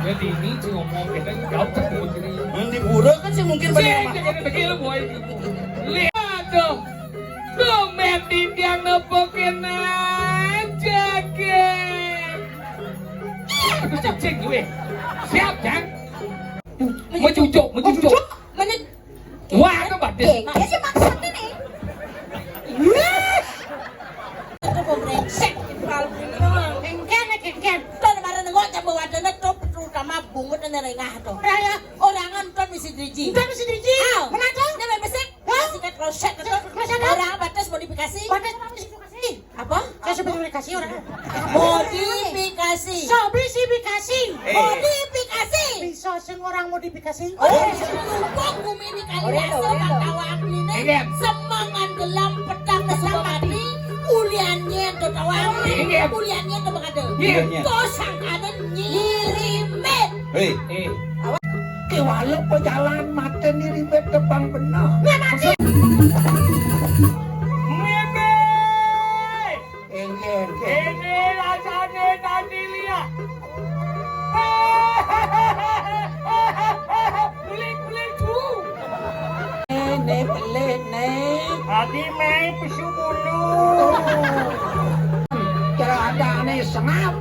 Jadi ini cuma ngomong kita jauh terus ini. Yang di pura kan sih mungkin banyak Cek jadi begini boy. Lihat tuh, tuh metin yang nepokin aja ke. Aku cek gue. Siap Jang? Mencucuk. Mana? Wah, itu batis. Nah, sih maksudnya nih. Itu brengsek kalau engken. Tuh bareng nengok coba wadana tuh terutama bungut dan rengah tuh. Raya orangan tuh misi driji. Mana tuh? Nama besek. Sikat kloset tuh. Orang batas modifikasi. Apa? Saya modifikasi orang. Modifikasi. Modifikasi. Bisa sing orang modifikasi. Lumpuk bumi di Kalidasa Bangtawang ini semangan gelam pedang keselamati kuliahnya tuh tawang kuliahnya tuh mengada kau sangkanan nyirimet Hei, Walau pejalan mata nirimet depan benar. Meme. Engken. Ini rasanya tadi lihat. Kulit tuh. Ne pelit ne. Tadi main pesu bulu. Cara ada aneh senap.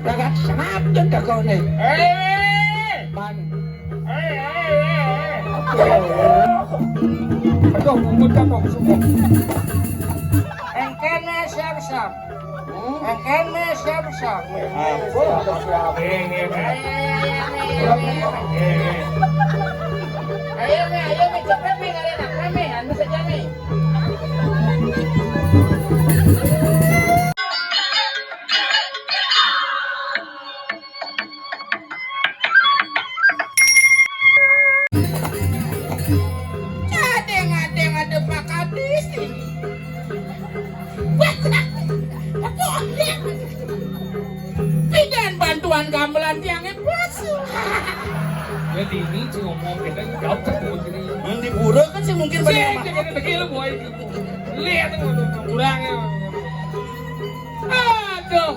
Dagat senap jenda kau ne. Man. Aduh, bungut apa semua. Engkene siap-siap. Engkene siap-siap. Ayo, cepet nih kalian, rame, anu saja nih. Ada Pak Kadis ini. Dengan bantuan gamelan tiangnya basuh. Jadi ini cuma ngomong kita jauh terus ini. yang di pura kan sih mungkin banyak Cek jadi begini boy. Lihat tuh kurangnya. Aduh,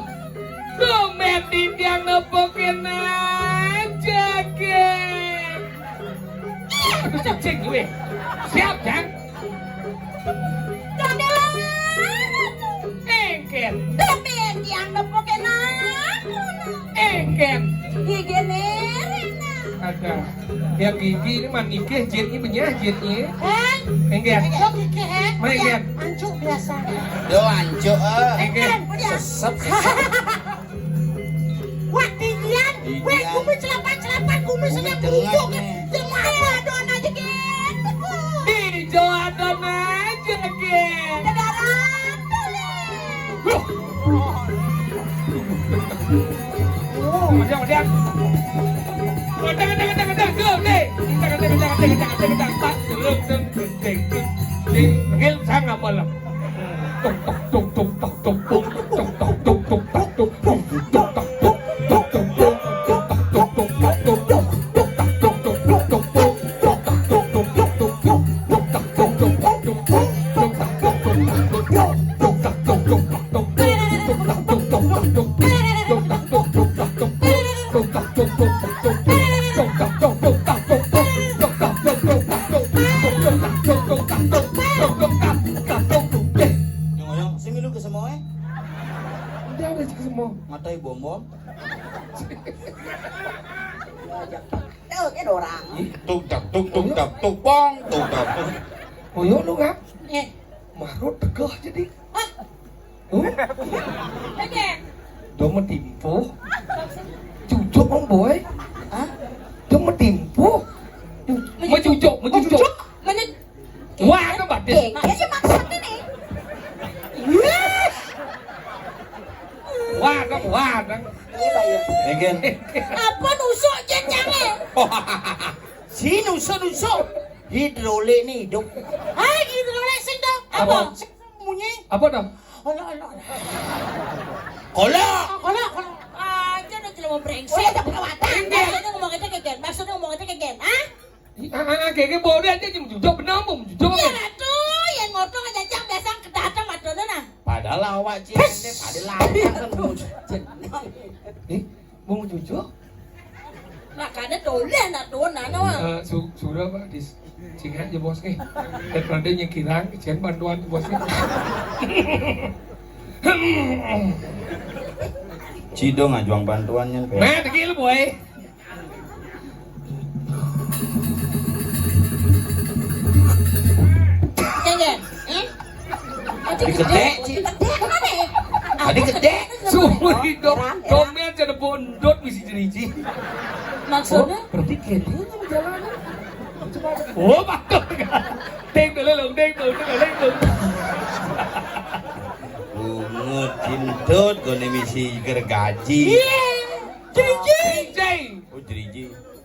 tuh metin yang nepokin aja ke. Aku cek gue. Siap Jang? Engken. Temen yang nepokin Engken. gigi nerena Ada. Yang gigi ini mah nikah jitnya benyah jitnya. Engken. Gigi Mana engken? Ancuk biasa. Yo anjo Engken. sesep Wah tinggian. Weh kumis celapan kumis sedang bubuk. Jangan aduan aja gitu. Hijau ada aja ke. Kedaran Macam. Udang, go deh. Panggil sang apa lah? Yang sih milu ke semua Udah ada semua. matai bom tuh ke dorang tuk tak tuk bong tuk tak tuk Oh yuk lu nggak? eh Marut tegah jadi. hah engken Dia metimpu. Cucuk om boy. hah Dia metimpu. Mencucuk. mana Wah, itu batis. nah sih maksudnya nih Wah. Egen apa nusuk jenjangnya si nusuk hidrolik nih hidup hai gitu sing dong Apa? munyi Apa dong? kolak aja udah jelema brengsek ada perawatan maksudnya ngomong itu kegen hah Kayak boleh aja mencucuk benar mau mencucuk. iya tuh yang ngotong aja jang biasa kedatang madonna nah padahal awak cine padahal lancar kan Mau mencucuk? Makanya dolen nak tuan nak nawang. Sudah Pak, singkat aja bos nih. Daripada nyekirang, jangan bantuan bos nih. Cido ngajuang bantuannya. Nah, tegil boy. Jangan. Adik gede, Ci. Adik gede. Semua hidup domen jadi bondot misi jeriji. Maksudnya? Berarti kayaknya jalan. Oh, bakal kan? Deng dulu, deng dulu. Bungut cintut kone misi gergaji. Jeriji. Oh jeriji.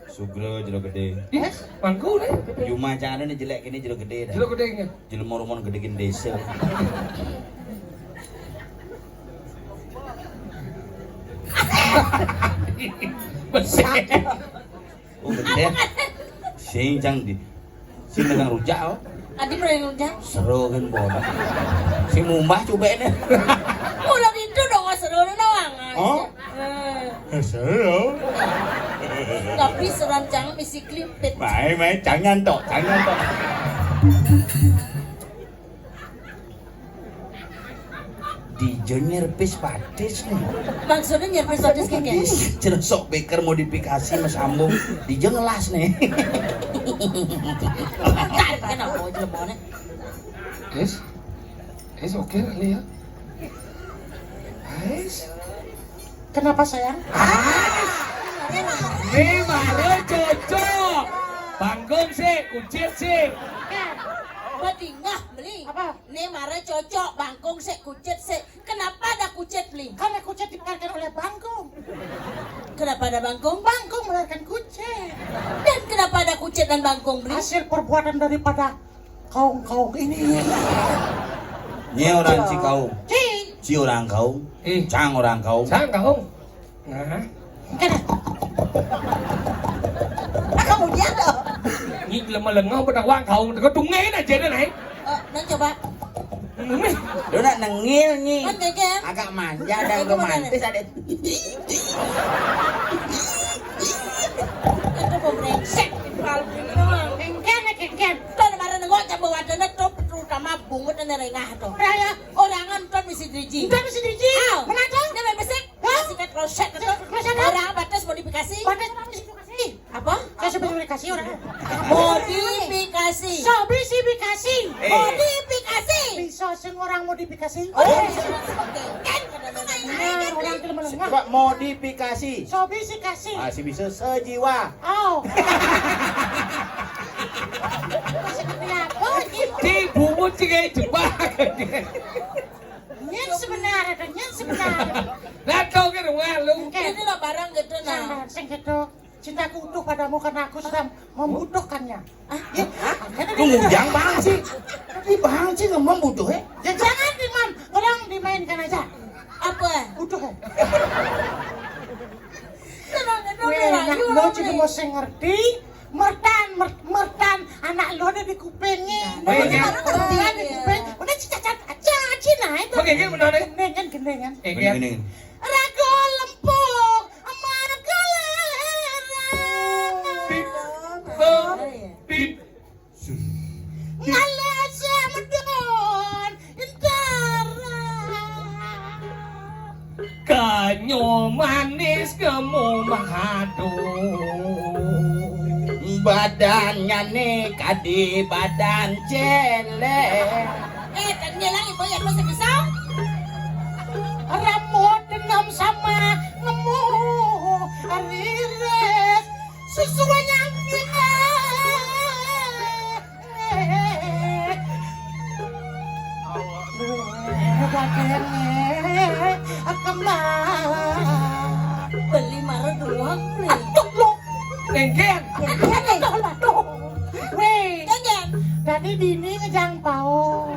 Sugro jero gede. Yes, mangku deh. Cuma jangan jelek ini jero gede dah. Jero gedenya. Jero mormon gedekin desa. Besar. Oh gede. Sing jang di. Sing dengan rujak oh. Adi pernah yang ngejak? Seru kan bodoh. Sing mumbah coba ini. Udah itu dong seru nawang. Oh? Seru. Tapi serancang misi klimpit. Mai jangan tok. Dijo nyerpis patis nih. Maksudnya nyerpes sotis keke? Ceresok beker modifikasi mas sambung. Dijo ngelas nih. Tarik kan aku jelebonnya. Es oke kali ya. Es. Kenapa sayang? Nih malah cocok. Bangun sih, kuncit sih. Badingah beli. Apa? Nih marah cocok bangkong sek kucet sek. Kenapa ada kucet beli? Karena kucet dipakai oleh bangkong. Kenapa ada bangkong? Bangkong melahirkan kucet. Dan kenapa ada kucet dan bangkong beli? Hasil perbuatan daripada kaum ini. Ini orang si kaum. Si orang kaum. Eh, Cang orang kaum. sang kau. Nah, Kena. Kamu dia dong. nhìn là mà lần không có quang khẩu có trung nghe này trên đây này. Nang coba. Dia nak nengil nih. Kan keke. Agak manja dan romantis ada. Itu pembrengsek. Kalau ini doang. Engken. Tuh kemarin nengok coba wadahnya tuh terutama bungut dan nerengah tuh. Raya. Orangan tuh misi driji. Entar mesti diji. Aw. Mana tuh? Dia main besek. Sikat kroset tuh. Kroset apa? Orang batas modifikasi. Batas modifikasi. Apa? Saya sebenarnya dikasih orang. Modifikasi. Sobisi dikasih. Modifikasi. Bisa sing orang modifikasi. Oh, Nah, orang ke menengah. Coba modifikasi. Sobisi kasih. Masih bisa sejiwa. Oh. Masih kenapa? Chị bungut chị gây chụp ba. Nyen sebenarnya, nyen sebenarnya. Lah kau cái đồng an luôn. Ini lah barang gitu nah. Sangat sing gitu. Cintaku utuh padamu karena aku sedang membutuhkannya. Ya, Lu ngujang bang sih. Tadi bang sih ngomong butuh ya. ya jangan diman, orang dimainkan aja. Apa? Utuh ya. Tenang, Weh, nak lo jadi mau sing ngerti. Mertan anak lo ada di kupingnya. Mertan di kuping. Udah cicat aja Cina itu. Oke, cái mình nói đấy. Gendengan. Gini. Rago lempung, amarga Pip. ngalas medon intara. Kanyo manis kamu madu. Badannya nih kadi badan celek. Tanya lang ibu ya, masa bisa? Rambut dendam sama nemu ariret sesuai yang kita. Beli marah doang, beli. Nengken. Weh, Jangan. tadi Dini ngejang pao.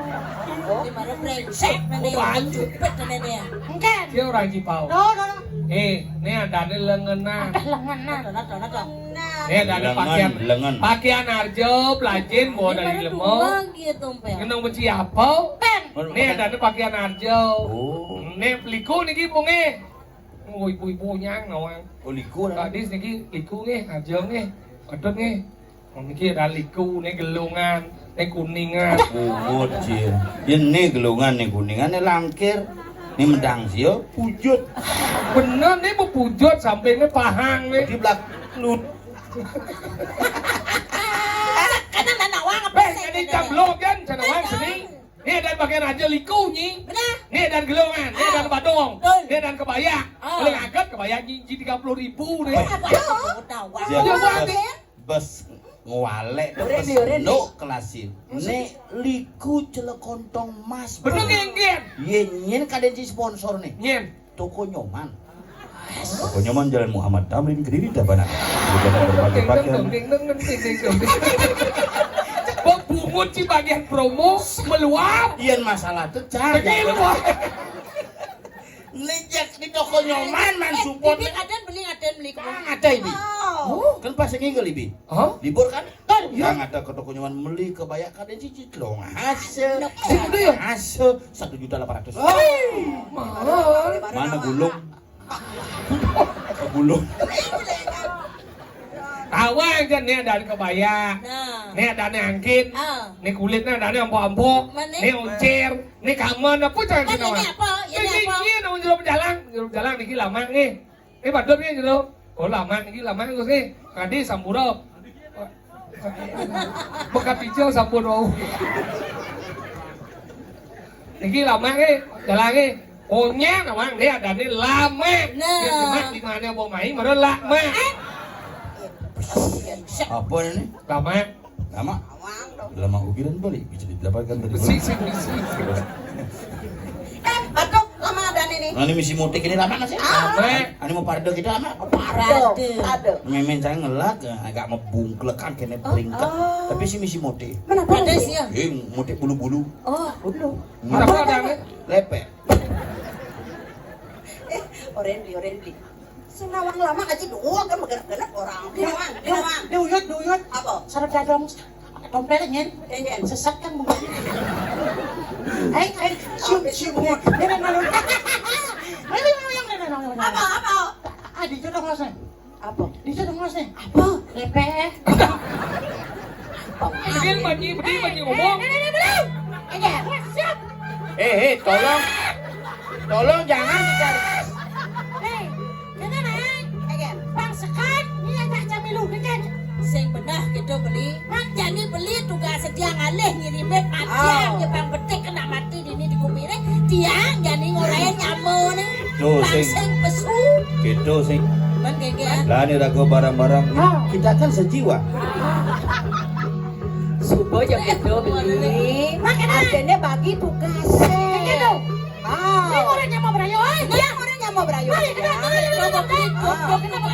Beli marah brengsek nanti yang cupet nanti ya. Engken. Dia orang Cipau. No. Ini ada lengan nah. Ada lengan nah. Tonton. Ini ada pakaian. Lengan. Pakaian arjo, pelajin, bawa dari lemau. gitu, Pel. Kenang benci apa? Ben. Ini ada pakaian arjo. Oh. Ini peliku nih kipungnya. ibu nyang nawang. Oh liku dah. Gadis niki liku nggih, ajeng nggih. Pedot nggih. Niki ada liku nih gelungan, nih kuningan. Oh cil. Ini gelungan nih kuningan nih langkir. Nih mendang sio pujut. Bener nih mau pujut sampai nih pahang nih. Di belak lut. Kadang anak wang apa sih? Jadi camblok kan, cara wang sini. Nih dan bagian aja liku nyi. Benar. Nih dan gelungan, nih dan badong, Betul. nih dan kebaya. Boleh angkat kebaya nyinci 30.000 nih. Bes ngwalek bes no kelasin. Nek liku celekontong mas. Bener nggih. Yen kaden si sponsor nih. Nyen. Toko Nyoman. Toko Nyoman Jalan Muhammad Tamrin Kediri Tabanan. Dengan berbagai pakaian. Bungut si bagian promo meluap. Yen masalah tecar. Nejak di toko Nyoman man support. Bibi kadang beli kemana? Ada ini. Oh. Kan pas ini kali bi. Hah? Libur kan? Yang ada ke toko Nyoman beli kebaya kaden si citlong hasil. Itu ya? Hasil 1.800.000. Mahal. Mana gulung? Gulung. Awang kan nih ada kebaya. Nah. Nih ada angkin. Ah. Nih kulitnya ada empuk-empuk. Mana? Nih uncir. Nih kaman apa jangan Kan kita ini apa? Ini apa? Ini namun jeruk jalan niki lama nih. Ini badut nih jeruk. Oh lama niki lama terus nih. Kadi sampuro. Bekat hijau sampuro. Niki lama nih, jalan nih. Ohnya nawang dia ada nih lama. Nah. Dia cuma di mana mau main, mana lama. Apa ini? Lama. Lama? Lama ukiran balik bisa didapatkan dari Besi. Aduh, lama ada nih. Ini misi mutik ini lama nggak sih? Lama. Ini mau parade kita lama? Parade. Memen saya ngelak agak membungklekan kena peringkat. Tapi si misi mutik. Ada sih ya. Mutik bulu-bulu. Oh, dulu. Apa ada nih? Lepek. Oren beli. Senawang lama aja doang kan bergerak-gerak orang. Senawang. Diuyut. Apa? Sarap dadong. Dompet nyen. Sesat kan mungkin. Cium. Apa? Di jodoh ngosnya. Apa? Di jodoh ngosnya. Apa? Lepe. Berdiri banyak ngomong. Tolong jangan dicari. Sing benar kita beli, jadi beli tugas sedia ngalih ngirimin matian, jepang betik kena mati di ini di kupire, tiang jadi ngolain nyamu nih, Tuh, sing. langsing pesu, Gitu sih. kan gegean. Lah ini rago barang-barang. Kita kan sejiwa. Subo yang gitu beli, akhirnya bagi tugasnya. Ini orangnya mau berayo, Dia orangnya mau berayu. coba beli goblok kenapa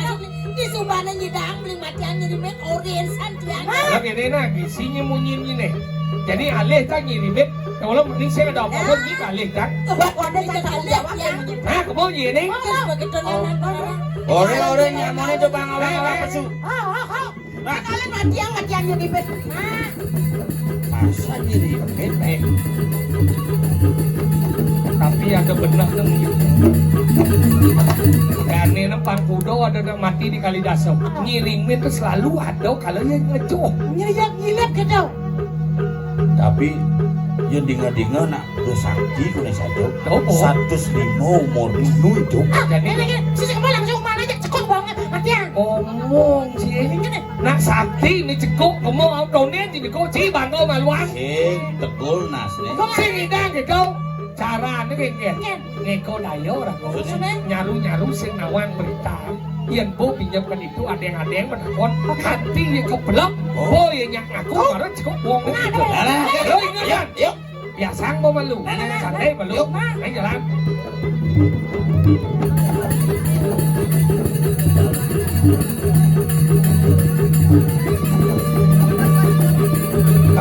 di subana nyidang beli matian ngirimin oriensan tiang. Kalau ini nah, isinya munyin nih. Jadi alih tak ngirimin. Kalau mending saya ada apa-apa ni alih tak. Ada tanggung jawab yang Nah, kamu ini. Terus begitu nenek Orang-orang nyaman itu bang pesu. Nah, kalian matian jadi bet. Masa diri bete. Tapi ada benar nih. Karena nempang kudo ada yang mati di kali dasar. Ngirimin itu selalu ada kalau yang ngejoh. Nyilap gitu. Tapi yang dengar-dengar nak bersakti kuna saja. Oh. 105 umur dulu itu. Jadi Sisi kembali langsung mana aja cekok banget matian. ngomong sih. Nak sakti ni cekuk kamu au donen di kau ci bang kau maluan. Tegul nas nih. Sing idang ke kau. Cara ni kan. Ngeko dayo lah kau. Nyaru sing nawang berita. Yang bo pinjamkan itu ada yang bertakon hati yang keblok. Oh yang nyak aku baru cekuk bohong itu. Lo ingat kan? Yuk. Ya sang mau malu. Santai malu. Ayo jalan.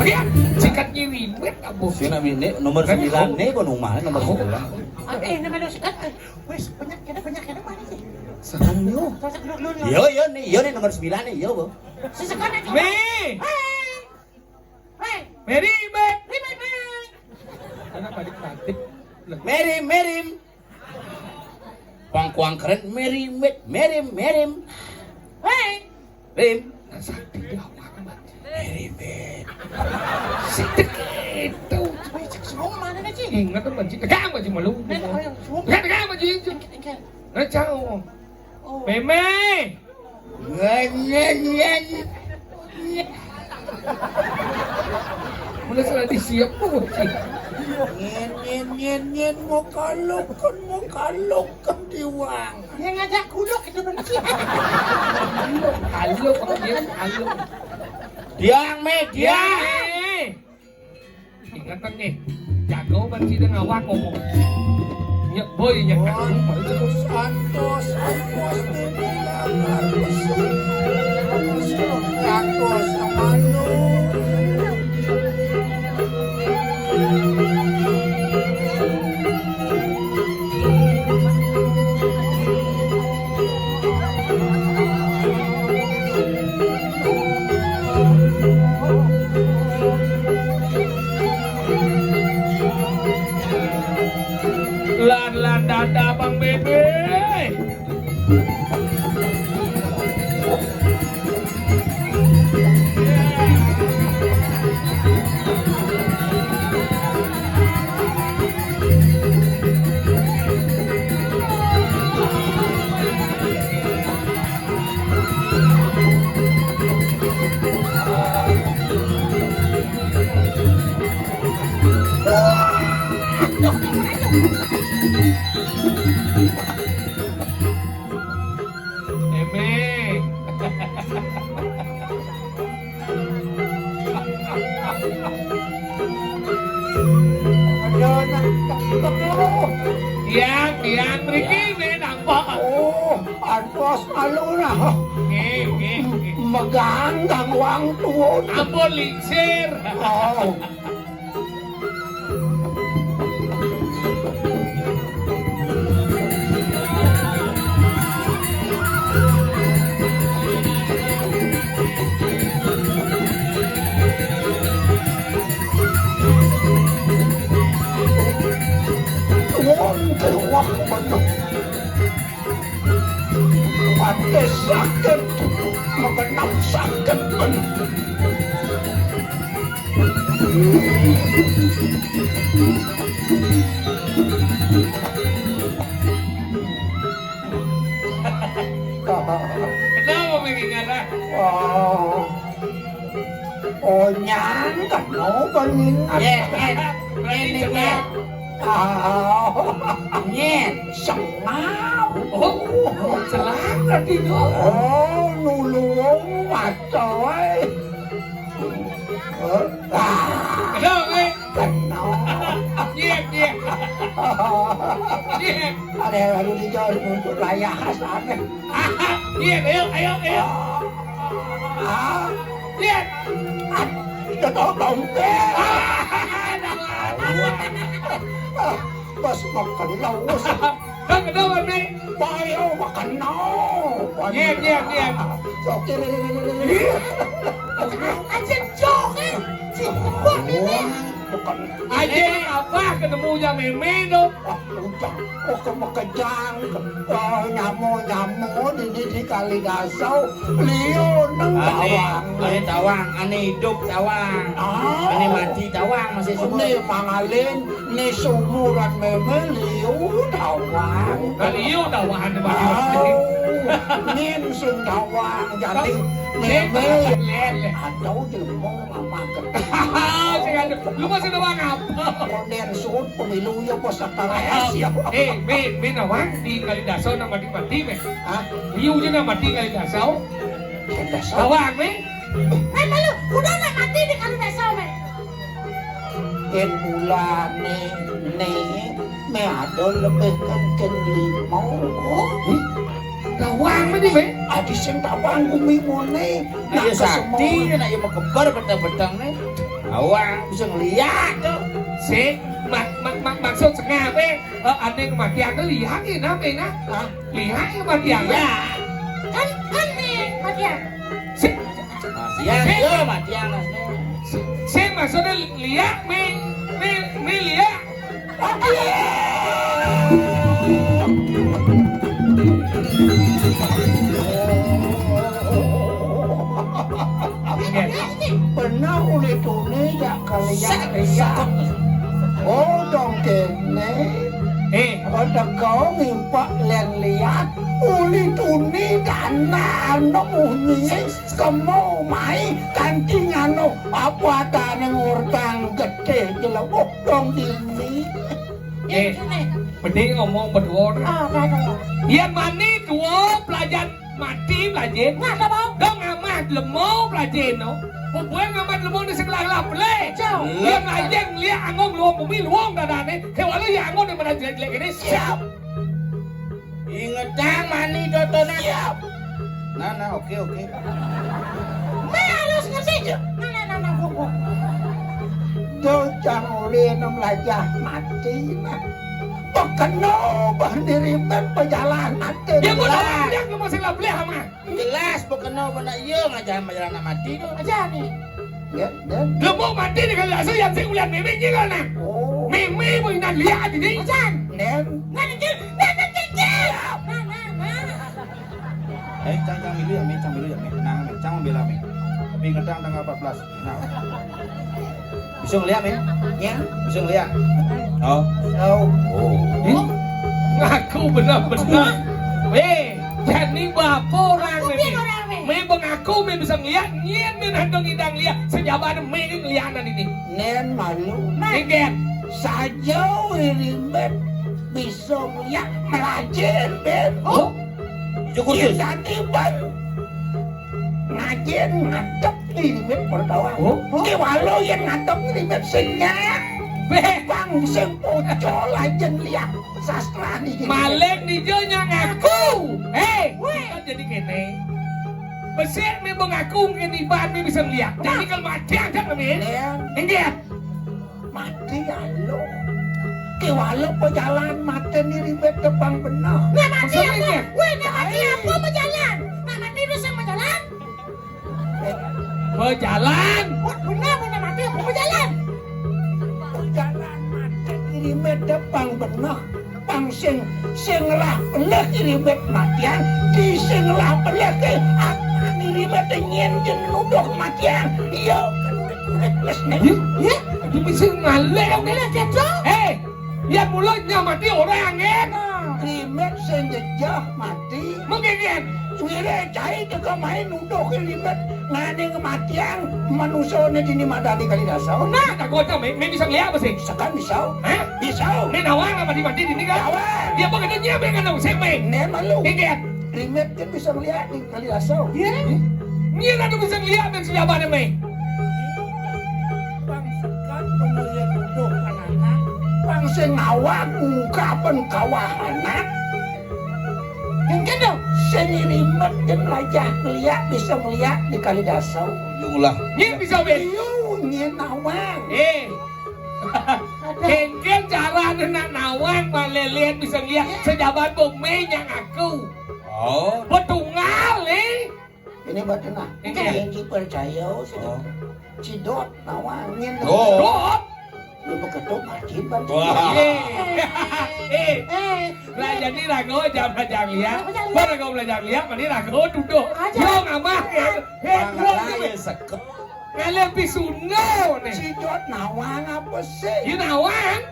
Lihat, sikat nyirimet abu. Sina bini nomor 9 nih kau nomor 9. Nama lo sekat. Wes banyak ada mana sih? Sekarang yo. Yo nih nomor 9 nih yo bo. Sesekat aja. Me, Mary, Kenapa adik-adik? Merim. pangkuang keren merim. Hei, Rim. Nah, sakti dia awak amat. Merim. Sidik itu. semua mana nih Ci? Ingat tuh banci. Kagak banci malu. Nenek yang semua. Kagak banci. Engkel. Nah, jauh. Oh. Meme. Mula salah disiap pun. Nyen mau kalokkan diwang. Yang ngajak kuduk itu benci. Halo, apa dia? Halo. Diang me, diang. Ingatan nih, jago banci dengan awak ngomong. Nyek boy yang aku baru Santos Santos Amano. lan dada Bang Bebe. Yang mriki nampak. Oh, Santos aluna. Nggih. Megandang wang tuwa. Ampun lingsir. Oh. Wah, betul. Pakai sakit, mengenap sakit. Kenapa mengingat? Oh, nyan kan mau pengingat. Ini Nyen, sengau. Oh, celaka itu. Oh, nulung macoy. Kenapa? Kenal. Iya. Ada yang harus dijauh untuk layak hasannya. Iya, ayo. Iya. Kita tahu deh. Pas makan laus. Kenapa nih? Bayo makan nau. Iya. Oke. Anjir joke. Si kuat ini. Bukan. Aja apa ketemunya meme dong? Udah. Oh kemakejang. Nyamo di kali dasau. Leo neng tawang. Ane tawang, ane hidup tawang. Ane mati tawang masih semua. Ini mangalin, ini sumuran meme Leo tawang. Kaliu dawahan mati. Nin sing tawang jadi meme. Atau jelmong apa Lu masih nawang apa? Konden suut pemilu ya bos setara siapa? Me nawang di Kalidasau nama di mati me. Hah? Liu je nama di Kalidasau. Dasar. Nawang me. Malu, udah nak mati di kali dasar me. En bulan nih me ada lebih kenceng limau. Nawang me di me. Adi sing tawang bumi mone. Ayo sakti, nak yo kebar betang-betang nih. Awang bisa ngeliat tuh. Si maksud setengah me. Aneh kematian itu lihat ya nabe na. Lihat kematian ya. Kan nih matian. Matian, matian. Si maksudnya lihat me lihat. Pernah ulit tunay ya kalian. Oh dong kene. Pada kau ngimpak len liat uli tuni dana no unyi kamu mai kancing anu apa tanah ngurtang gede jelebok dong dini. Mending ngomong berdua. Yang mana dua pelajar mati pelajar? Nggak mau. Dong amat lemau pelajar no. Bukan amat lemau di sebelah lah pelai. Yang lain lihat angong luang bumi luang dah ni. Kewalau yang angong yang mana jelek ini siap. Ingat jang mani dotona. Siap. Nah, oke. Harus ngerti. Nah, buku. Dojang uli nom lajah mati nah. Pekeno berdiri berjalan hati. Ya bodoh yang ke masih lah pelai hama. Jelas pokoknya benar iya ngajak majalah mati tu. Aja nih. Ya. Lemau mati ni kalau saya yang saya ulian mimi juga nak. Oh. Mimi pun nak lihat ini. Ajan. Nen. Nah. Cang milu ya, Cang membela mi. Tapi ngedang tanggal 14. Nah. Bisa ngeliat mi? Ya. Bisa ngeliat? Oh. Ngaku benar-benar. Jadi bapa orang ni. Me mengaku me bisa ngeliat, nyen me handong idang lihat. Sejabat me ngeliat ini. Nen malu. Ingat. Saja irimet bisa ngeliat melajin ben. Oh. Cukup tu. Jadi baru ngajin ngadep irimet pertawa. Oh. Walau yang ngadep irimet senyap. Bang sing pocol aja lihat sastra ni. Malek ni je yang ngaku. Bukan jadi kene. Besar me mengaku kini ban me bisa lihat. Jadi kalau mati angkat me. Ingat. Mati alo. Walau pejalan mati ni ribet depan benar. Nah mati apa? Nah mati apa berjalan? Nah mati itu saya berjalan. Berjalan. Benar mati apa berjalan? Jalan mati irimet depan benar. Pang sing lah pelek irimet matian. Di sing lah pelek akan irimet nyen jen nuduh matian. Iya. Ya? Itu bisa ngalek. Yang mulutnya mati orang kan? Irimet sing jejah mati. Mungkin. Wire cai juga main nuduh irimet ngane kematian manusia ni dini madani kali dasar. Nah, tak kocok me bisa lihat apa sih? Sekan bisa. Hah? Bisa. Me nawang apa mati ini kan? Nawang. Dia pakai dia nyampe kan dong, saya me. Nen malu. Ingat. Rimet kan bisa melihat di kali dasar. Dia nak bisa lihat dan sejabat me. Bang sekan pemilihan nuduh anak. Bang sengawan ungkapan kawahanak. Yang dong. Seni rimet dan raja melihat bisa melihat di kali dasar. Jumlah. Dia bisa be. Nyen nawang. Kengken cara nak nawang malelian bisa lihat sejabat bumi yang aku. Oh. Betunggal Ini batena. Yang percaya Cidot nawang nyen. Dot. Lu beketuk majid bantu. Wah. Belajar ni rago jam belajar lihat. Baru kau belajar lihat, mani rago duduk. Jom amah. Pangalaya sekep. Kalian pisuno ni. Cidot nawang apa sih? You nawang?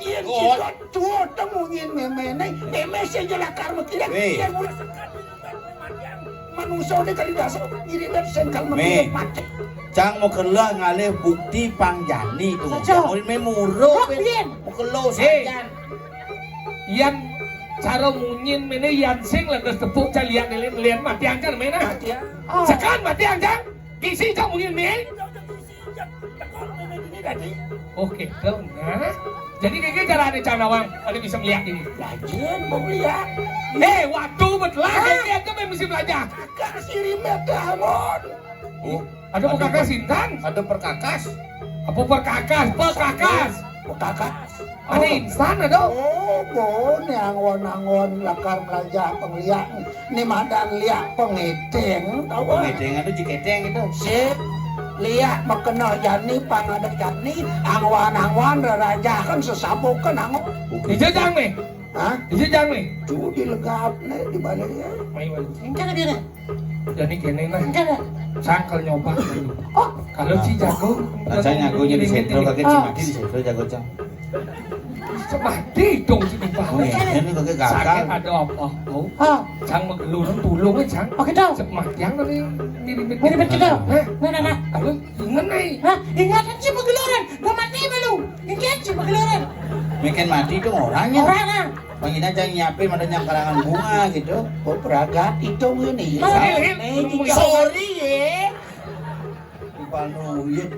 Iya cidot tuh temuin meme saja jelakar mekilak. Yang mula sekali manusia ni kali dasar jadi sen kalau mati. Cang mau keluar ngalih bukti pangjani tu. Mau memuro. Mau keluar saja. Yang cara munyin mana yang sing lah tepuk calian lian mati angkan mana? Sekarang mati angkan. Kisi kau munyin me? Oke, kau nah. Jadi kayak cara ada cara nawang, ada bisa melihat ini. Lajian mau lihat. Waktu betelah kayak dia kan mesti belajar. Kasih rimet damon. Ada perkakas intan? Ada perkakas. Apa perkakas? Perkakas. Perkakas. Ada insan ada? Bon yang angon lakar belajar pengliak. Ni madan liak pengedeng. Tahu? Pengedeng ada ciketeng itu. Sip. Lihat makena jani pangadek jani angwan raja kan sesabukan angon. Dijajang me. Hah? Iya jang nih. Judi legap nih di balik ya. Main main. Engkau ada dia. Jadi gini nah. Engkau ada. Sangkel nyoba. Oh, Kalau si jago. Saya ngakunya di sentro kakek Cimaki di sentro jago cang. Semati dong si Pak. Oh iya, ini kakek gagal. Sakit ada apa? Oh. oh, Cang magelurun tulung aja cang. oke dong. Semak yang tadi mirip Mirip kita. Hah? Nah. Kalau ingat nih. Hah, ingatan si Mageluran. Gak mati belum? Ingat si Mageluran. Bikin mati itu orangnya. Orang ah. Pangin aja nyiapin ada yang karangan bunga gitu. Oh peragat itu ini. Sorry ya. Dipanuin.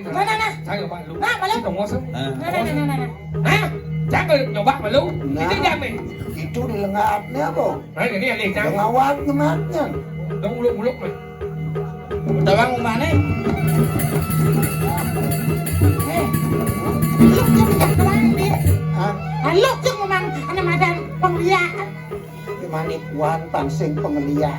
Nah. Saya nyoba lu. Nah, malu. Dong ngosem. Nah. Hah? Jangan nyoba malu. Itu jam nih. Itu di lengapnya kok. Nah ini yang lihat. Lengawat ngematnya. Dong muluk nih. Tawang mana? Lu kerja doang dia. Hah? Lu tuh memang anak madan penglihat. Gimana kuan pangsing pengeliat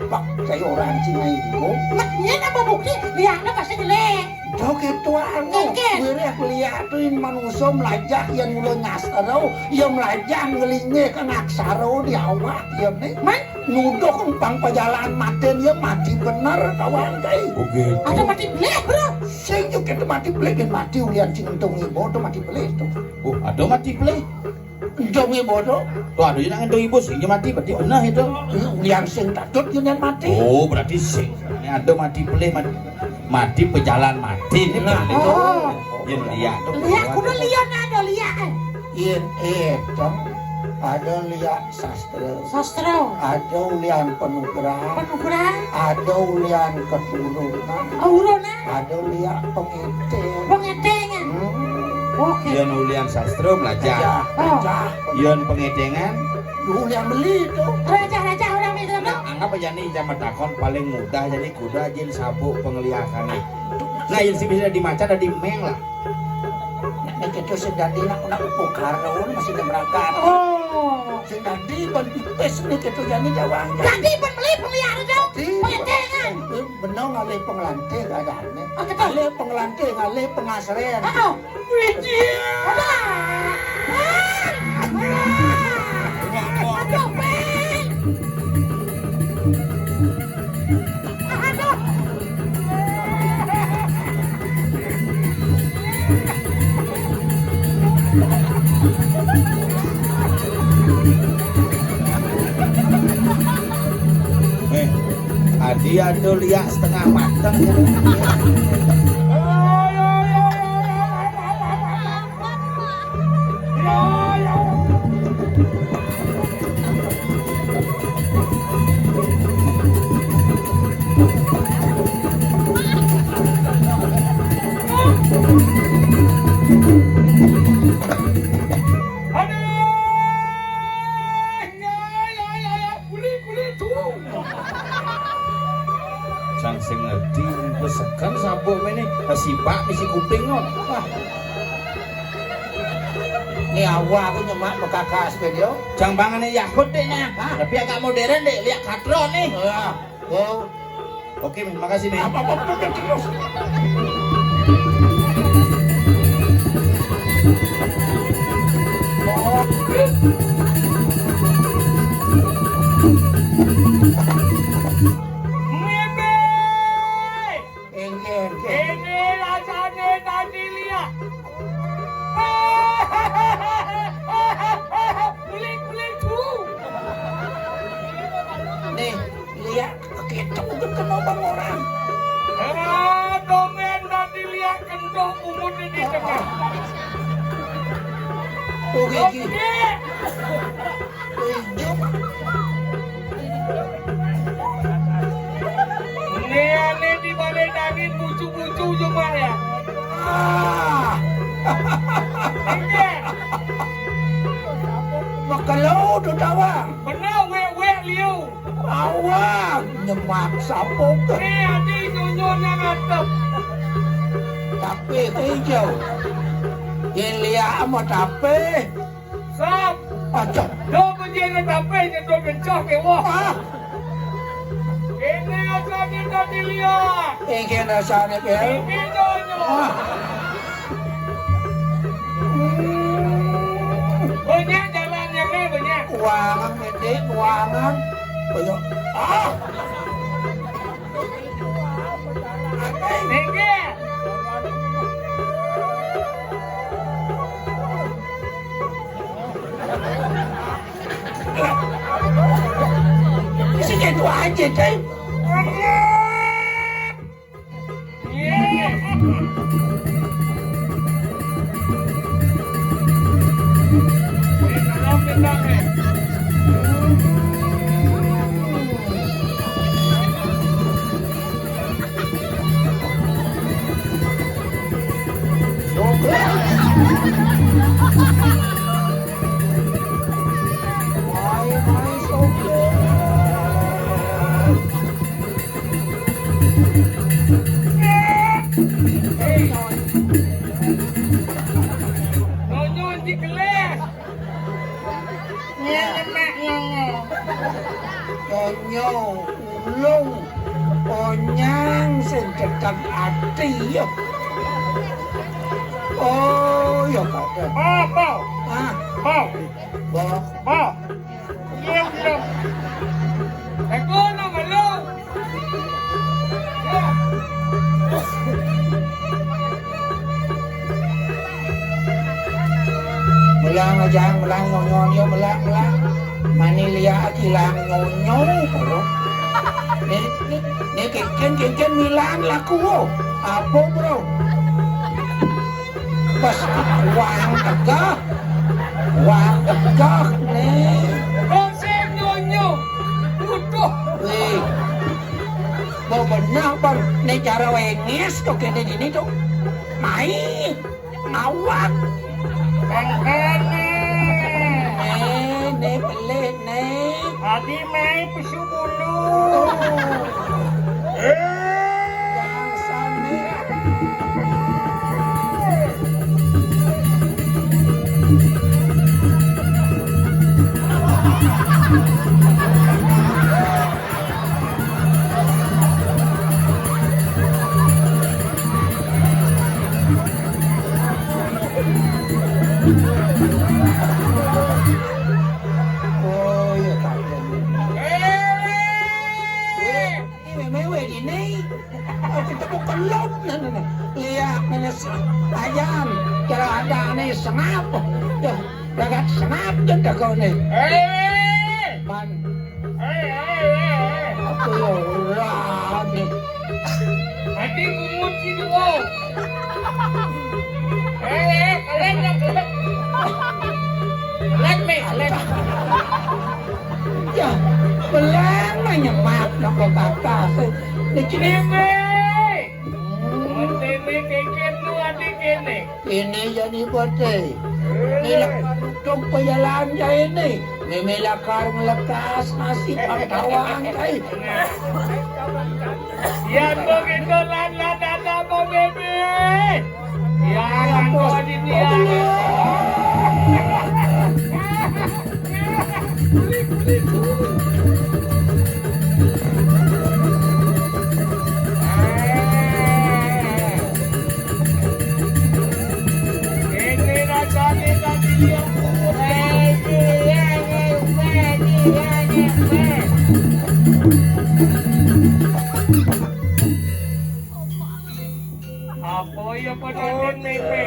pak saya orang Cina ibu. Nah, ini apa bukti? Lihatnya pasti jelek. Jauh ketuaan Mungkin. Wirek liatin manusia melajak yang mulai ngasaro, yang melajak ngelingnya ke ngaksaro di awak, ya nih. Man, Nuduh kempang pejalan mati dia mati bener kawan kai. Oke. ada mati belek bro. Saya juga itu mati beli dan mati ulian cintung ibu itu mati beli itu. Oh, ada mati play. Cintung ibu itu Tuh ada yang nangan ibu sih mati berarti benar itu. ulian sing takut yang mati. Oh, berarti sih. Ini ada mati play mati pejalan mati ini Nah, itu. oh. Ya lihat tuh. Lihat, kudu lihat ada lihat. Itu ada liat sastra, Sastra, ada ulian penugrah, penukuran, ada ulian keturunan, aurona, ada liat pengitir. pengetengan. Oke. Yan ulian sastra belajar. Aja, Yan pengedengan. ulian beli itu. Raja-raja orang itu no. Anggap aja nih zaman takon paling mudah jadi kuda jin sabuk penglihatan. Nah, yang sih bisa dimaca ada di meng lah. Nah, itu sedang nak ukar masih ada berangkat. Oh. Sedang di ban pipes nih itu jadi jawang. Jadi beli pelihara dong. Pengetengan. Benar ngalih pengelantik keadaannya. Oh, betul. Ngalih pengelantik, ngalih pengasrean. Oh. Aduh, Peng. Aduh. Adi ada lihat setengah matang. Sang sing ngerti pesekan sabuk ini sipak misi kuping non. Wah, Ini awak aku nyemak bekaka sepeda. jambangannya Yahud deh nya. Tapi agak modern deh, lihat katron nih. Ya, oh, Oke, men, makasih men. apa terus. Engger, Ini rasanya tadi lihat. Kulit tuh. nih lihat kita untuk kenobang orang. Domen tadi lihat kendong umut di tengah. Tuh gigi, Oke. hijau. Ini di balik daging bucu-bucu cuma ya. Ah, Ini makalau tuh tawang. benar wek liu. Awak nyemak sapok. Ini adi nyunyurnya ngatep. Tapi hijau. Yang lihat amat tapi. Sap. Aja. Do menjadi tapi nyetok kencok ke wah. Ah, Ini rasanya tadi lihat. ingin rasanya ya. Ini nyunyur. Banyak jalannya nuangan mede nuangan koyo Nengke. segitu aja ceng. Nonyon di kelas. Konyo ulung onyang sing cekak ati yo. Oh ya Pak. Apa? Ah, Apa? Bos. Apa? Iya, iya. Aku nama lu. Ya. melang ngonyon yo melang manilia kilang ngonyon bro. Nih keken milang laku wo. Apa bro? Pas wang tegah nih. Konsep nyonyo. Utuh. Wih, mau benar bang, nih cara wengis tuh kene ini tuh, main, awak, nih pelit nih, Adi main pesu bulu. yang sana. Oh ya kakek. Ini mewe ini. Kita bukan lom nana. Lihat nana ayam. Cara ada nih senap. Ya, dagat senap dan kau nih. Man. Apa ya orang nih. Adi kumut sini wo. Kalian nak kalian. Kalian. Ya, belang nyemak nak kata sih. Deme. Deme keket tu adi kene. Ini jadi bote. Nilakar dong pejalan jaya ini. Memelakar melekas nasib pantawang kay. Yan mo kito lan mo bebe. Yan ako adi niya. Ini rasanya tadi yang apa ya pada Mepe?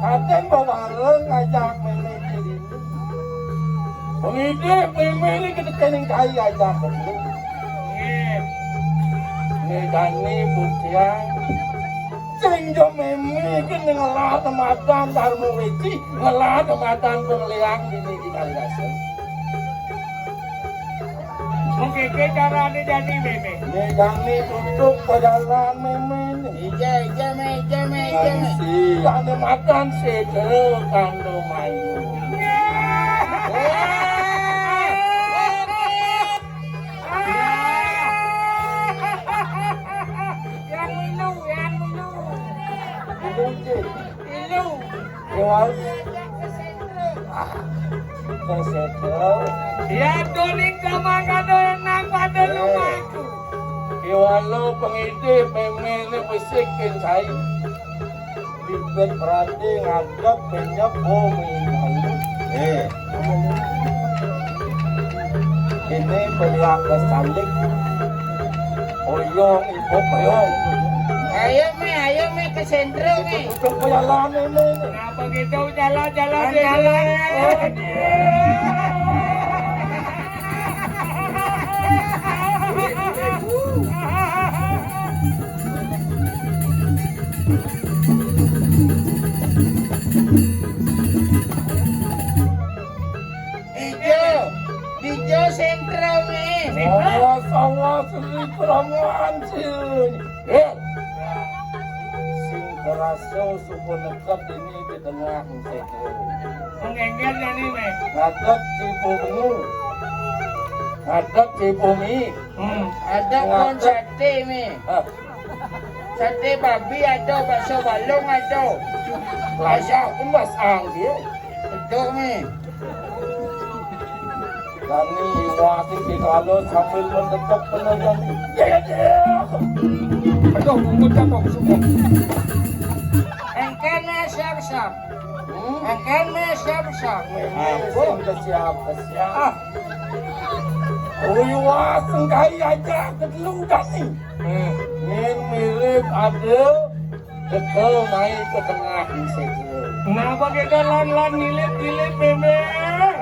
Aten bawareng ngajak meme ini. Pengidip meme ini kita kening kai ajak dulu. Ngedani butian. Sing jo meme kene ngelah tematan darmu weci, ngelah tematan pengliang ini di Kalidasan. Oke, ke carane jadi meme. Ngedani tutup pedalan meme ini. Ija me. Si ane makan sedel kando mayu. Yang minum. Ilu. Kewas. Kesedel. Ya doling sama kado enak pada rumahku. Kewalu pengidip memene bisikin saya. Bibit berarti ngadep penyep bumi. Ini peliak kesalik. Oyong ibu peyong. Ayo me ke sentro me. Tutup jalan ini. Kenapa gitu jalan. Ijo sentro me. Awas ini perempuan sih. Sing terasa suku nekat ini di tengah museum. Mengenggel jadi me. Ngadep cibumi. Ada kon sate me. Sate babi ada, bakso balong ada. Layak emas ang dia. Betul me. Kami wasit di kalau sambil mendekat penonton. Aduh, ngucap dong semua. Engkene siap-siap. Engkene siap-siap. Aku siap. Wasit kaya aja ketelukan nih. Ini mirip ada dekel naik ke tengah museum. Kenapa kita lan nilip meme?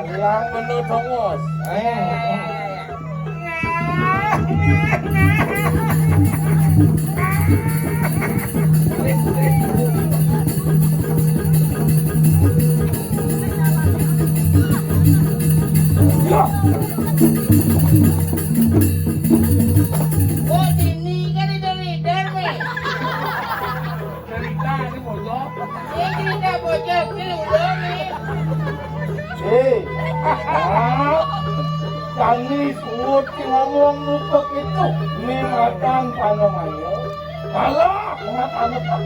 Yang menodongos. Ya. Oh, ini kan dari me. Cerita ini bojok. Ini dah bocor dulu me. Kami suut ngomong nutuk itu mengatakan panomanya. Malah mengatakan apa?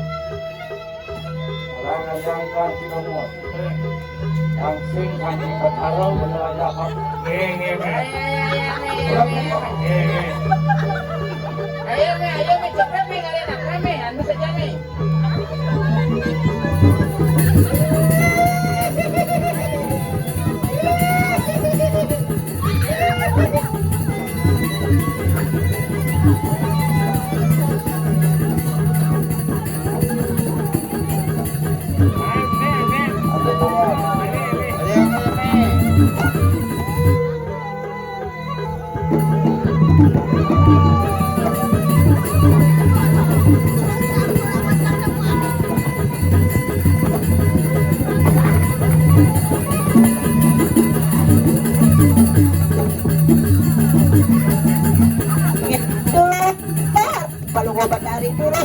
Orang yang kan kinomot. Yang sing kami berharap benar apa? Ayo me cepat me kalian nak me. Anu saja me. Kalau obat dari dulu